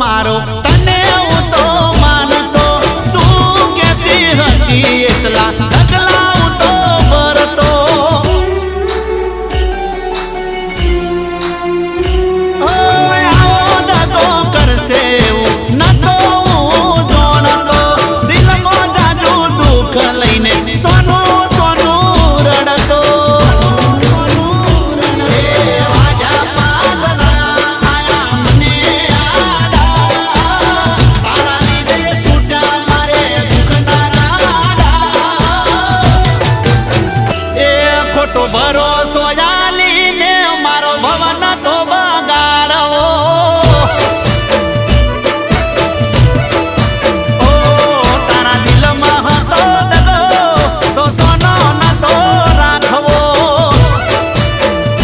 મારો તને હું તો માનતો તું કેતી હતી એટલા ઢગલા હું તો ભરતો આવો દગો કરશે એવું નતો હું જોણતો દિલમાં જાજુ દુઃખ લઈને સોનું સોનું રડતો ભરોસો જાલીને મારો ભવન તો બગાડવો